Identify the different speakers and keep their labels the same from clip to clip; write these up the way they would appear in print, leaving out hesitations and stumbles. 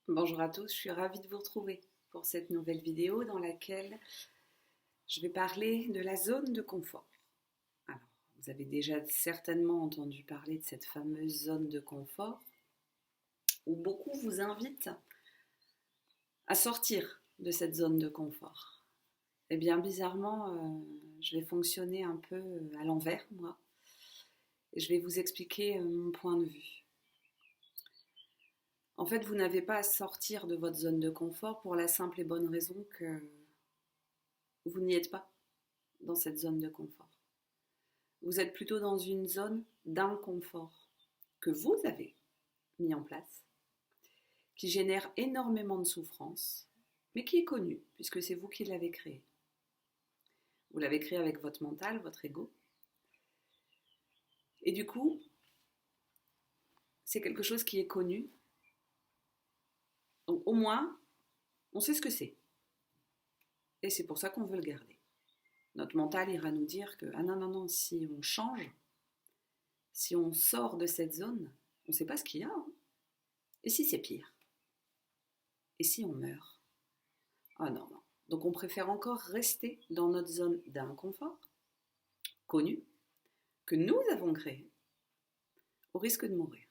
Speaker 1: Bonjour à tous, je suis ravie de vous retrouver pour cette nouvelle vidéo dans laquelle je vais parler de la zone de confort. Alors, vous avez déjà certainement entendu parler de cette fameuse zone de confort où beaucoup vous invitent à sortir de cette zone de confort. Eh bien, bizarrement, je vais fonctionner un peu à l'envers, moi, et je vais vous expliquer mon point de vue. En fait, vous n'avez pas à sortir de votre zone de confort pour la simple et bonne raison que vous n'y êtes pas dans cette zone de confort. Vous êtes plutôt dans une zone d'inconfort que vous avez mis en place, qui génère énormément de souffrance, mais qui est connue, puisque c'est vous qui l'avez créée. Vous l'avez créée avec votre mental, votre ego. Et du coup, c'est quelque chose qui est connu. Donc au moins, on sait ce que c'est. Et c'est pour ça qu'on veut le garder. Notre mental ira nous dire que, ah non, non, non, si on change, si on sort de cette zone, on ne sait pas ce qu'il y a. Hein. Et si c'est pire? Et si on meurt? Ah non, non. Donc on préfère encore rester dans notre zone d'inconfort, connue, que nous avons créée, au risque de mourir.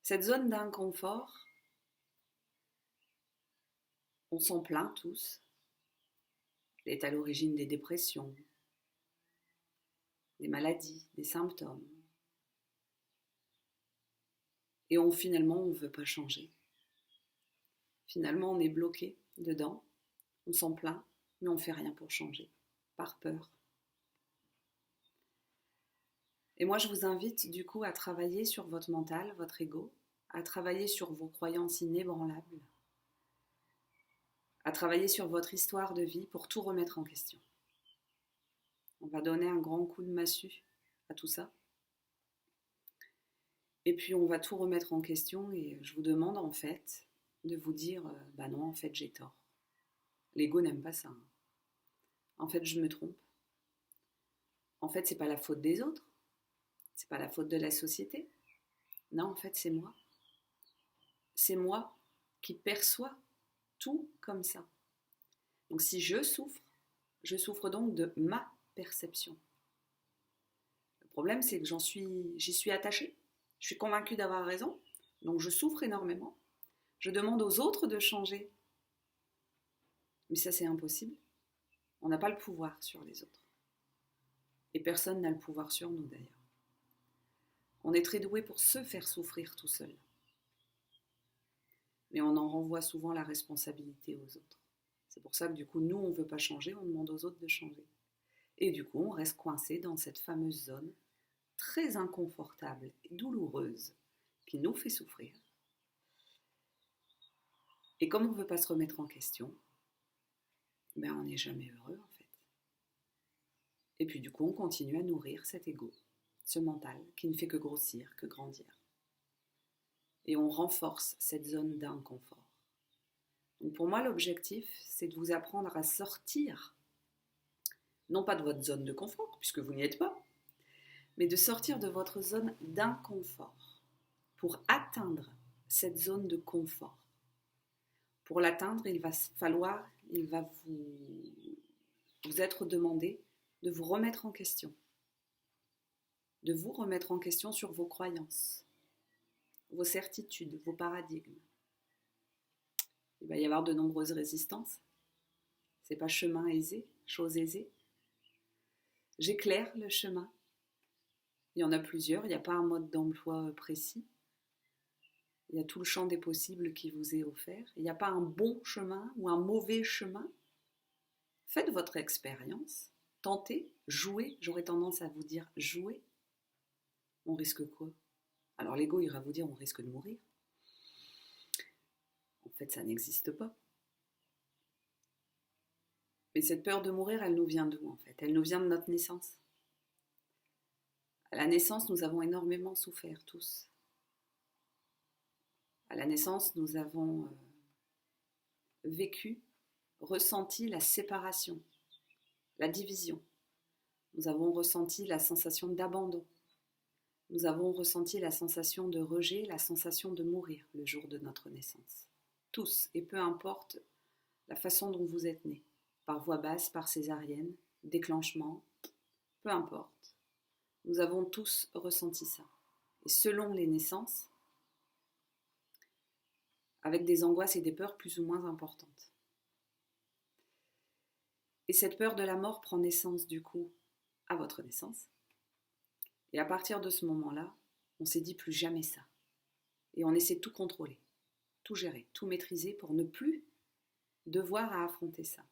Speaker 1: Cette zone d'inconfort, on s'en plaint tous. Elle est à l'origine des dépressions, des maladies, des symptômes. Et finalement, on ne veut pas changer. Finalement, on est bloqué dedans, on s'en plaint, mais on ne fait rien pour changer, par peur. Et moi, je vous invite du coup à travailler sur votre mental, votre ego, à travailler sur vos croyances inébranlables, à travailler sur votre histoire de vie pour tout remettre en question. On va donner un grand coup de massue à tout ça. Et puis on va tout remettre en question et je vous demande en fait de vous dire bah non, en fait j'ai tort. L'ego n'aime pas ça. Hein. En fait, je me trompe. En fait, c'est pas la faute des autres. C'est pas la faute de la société. Non, en fait, c'est moi. C'est moi qui perçois tout comme ça. Donc si je souffre donc de ma perception. Le problème, c'est que j'y suis attachée. Je suis convaincue d'avoir raison, donc je souffre énormément. Je demande aux autres de changer. Mais ça, c'est impossible. On n'a pas le pouvoir sur les autres. Et personne n'a le pouvoir sur nous, d'ailleurs. On est très doué pour se faire souffrir tout seul. Mais on en renvoie souvent la responsabilité aux autres. C'est pour ça que du coup, nous, on ne veut pas changer, on demande aux autres de changer. Et du coup, on reste coincé dans cette fameuse zone très inconfortable et douloureuse qui nous fait souffrir. Et comme on ne veut pas se remettre en question, ben on n'est jamais heureux en fait. Et puis du coup, on continue à nourrir cet ego, ce mental qui ne fait que grossir, que grandir. Et on renforce cette zone d'inconfort. Donc pour moi, l'objectif, c'est de vous apprendre à sortir, non pas de votre zone de confort, puisque vous n'y êtes pas, mais de sortir de votre zone d'inconfort pour atteindre cette zone de confort. Pour l'atteindre, il va vous être demandé de vous remettre en question, de vous remettre en question sur vos croyances, vos certitudes, vos paradigmes. Il va y avoir de nombreuses résistances. C'est pas chemin aisé, chose aisée. J'éclaire le chemin. Il y en a plusieurs, il n'y a pas un mode d'emploi précis. Il y a tout le champ des possibles qui vous est offert. Il n'y a pas un bon chemin ou un mauvais chemin. Faites votre expérience, tentez, jouez. J'aurais tendance à vous dire jouez. On risque quoi? Alors l'ego ira vous dire on risque de mourir. En fait, ça n'existe pas. Mais cette peur de mourir, elle nous vient d'où en fait? Elle nous vient de notre naissance. À la naissance, nous avons énormément souffert tous. À la naissance, nous avons vécu, ressenti la séparation, la division. Nous avons ressenti la sensation d'abandon, nous avons ressenti la sensation de rejet, la sensation de mourir le jour de notre naissance. Tous, et peu importe la façon dont vous êtes nés, par voie basse, par césarienne, déclenchement, peu importe. Nous avons tous ressenti ça. Et selon les naissances, avec des angoisses et des peurs plus ou moins importantes. Et cette peur de la mort prend naissance du coup à votre naissance. Et à partir de ce moment-là, on s'est dit plus jamais ça. Et on essaie de tout contrôler, tout gérer, tout maîtriser pour ne plus devoir à affronter ça.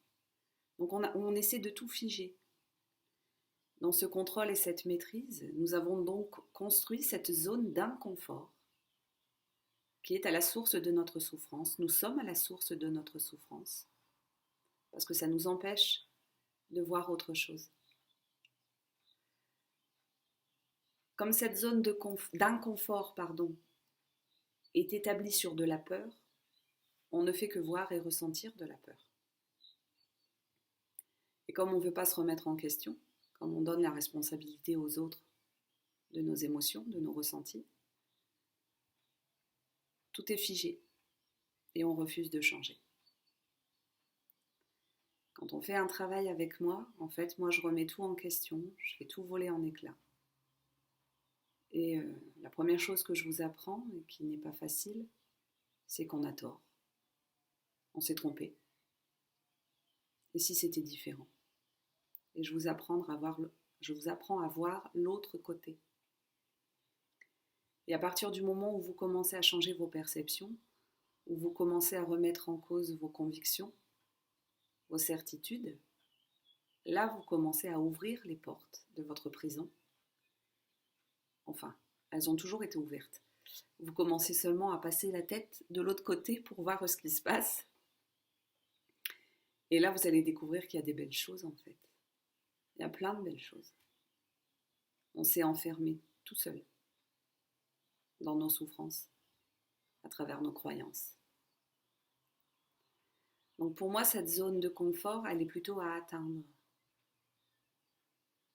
Speaker 1: Donc on essaie de tout figer. Dans ce contrôle et cette maîtrise, nous avons donc construit cette zone d'inconfort qui est à la source de notre souffrance. Nous sommes à la source de notre souffrance parce que ça nous empêche de voir autre chose. Comme cette zone d'inconfort est établie sur de la peur, on ne fait que voir et ressentir de la peur. Et comme on ne veut pas se remettre en question, comme on donne la responsabilité aux autres de nos émotions, de nos ressentis, tout est figé et on refuse de changer. Quand on fait un travail avec moi, en fait, moi je remets tout en question, je fais tout voler en éclats. Et la première chose que je vous apprends, et qui n'est pas facile, c'est qu'on a tort. On s'est trompé. Et si c'était différent? Et je vous apprends à voir l'autre côté. Et à partir du moment où vous commencez à changer vos perceptions, où vous commencez à remettre en cause vos convictions, vos certitudes, là vous commencez à ouvrir les portes de votre prison. Enfin, elles ont toujours été ouvertes. Vous commencez seulement à passer la tête de l'autre côté pour voir ce qui se passe. Et là, vous allez découvrir qu'il y a des belles choses en fait. Il y a plein de belles choses. On s'est enfermé tout seul dans nos souffrances, à travers nos croyances. Donc pour moi, cette zone de confort, elle est plutôt à atteindre.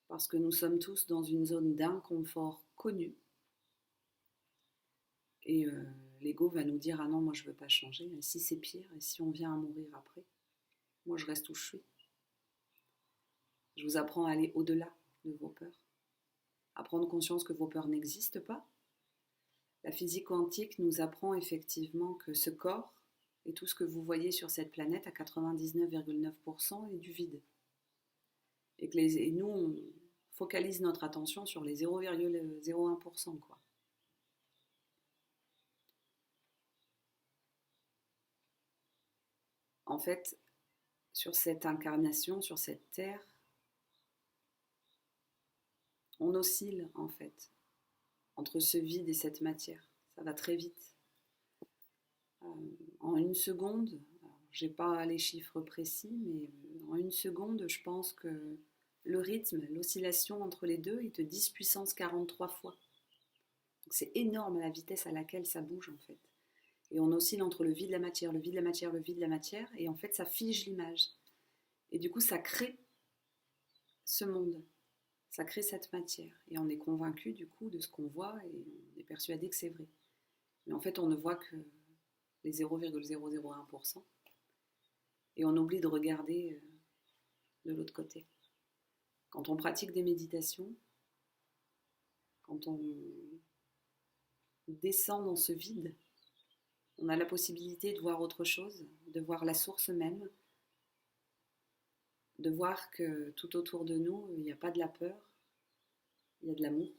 Speaker 1: Parce que nous sommes tous dans une zone d'inconfort connue. Et l'ego va nous dire « Ah non, moi je ne veux pas changer. Et si c'est pire, et si on vient à mourir après, moi je reste où je suis. » Je vous apprends à aller au-delà de vos peurs. À prendre conscience que vos peurs n'existent pas. La physique quantique nous apprend effectivement que ce corps et tout ce que vous voyez sur cette planète à 99,9% est du vide. Et nous, on focalise notre attention sur les 0,01%, quoi. En fait, sur cette incarnation, sur cette terre, on oscille en fait entre ce vide et cette matière. Ça va très vite. En une seconde, je n'ai pas les chiffres précis, mais en une seconde, je pense que le rythme, l'oscillation entre les deux est de 10 puissance 43 fois. Donc c'est énorme la vitesse à laquelle ça bouge en fait. Et on oscille entre le vide, la matière, le vide, la matière, le vide, la matière, et en fait ça fige l'image. Et du coup ça crée ce monde, ça crée cette matière. Et on est convaincu du coup de ce qu'on voit et on est persuadé que c'est vrai. Mais en fait on ne voit que les 0,001%. Et on oublie de regarder de l'autre côté. Quand on pratique des méditations, quand on descend dans ce vide, on a la possibilité de voir autre chose, de voir la source même, de voir que tout autour de nous, il n'y a pas de la peur, il y a de l'amour.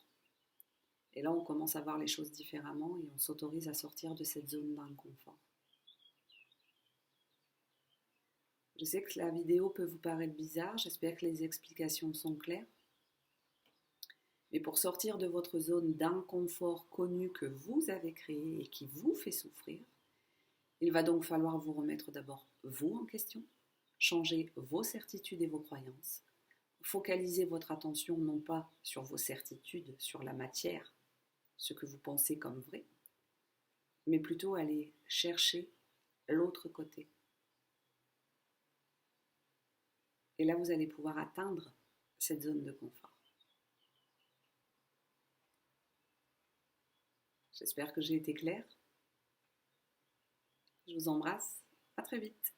Speaker 1: Et là, on commence à voir les choses différemment et on s'autorise à sortir de cette zone d'inconfort. Je sais que la vidéo peut vous paraître bizarre, j'espère que les explications sont claires. Mais pour sortir de votre zone d'inconfort connue que vous avez créée et qui vous fait souffrir, il va donc falloir vous remettre d'abord vous en question, changer vos certitudes et vos croyances, focaliser votre attention non pas sur vos certitudes, sur la matière, ce que vous pensez comme vrai, mais plutôt aller chercher l'autre côté. Et là, vous allez pouvoir atteindre cette zone de confort. J'espère que j'ai été claire. Je vous embrasse. À très vite.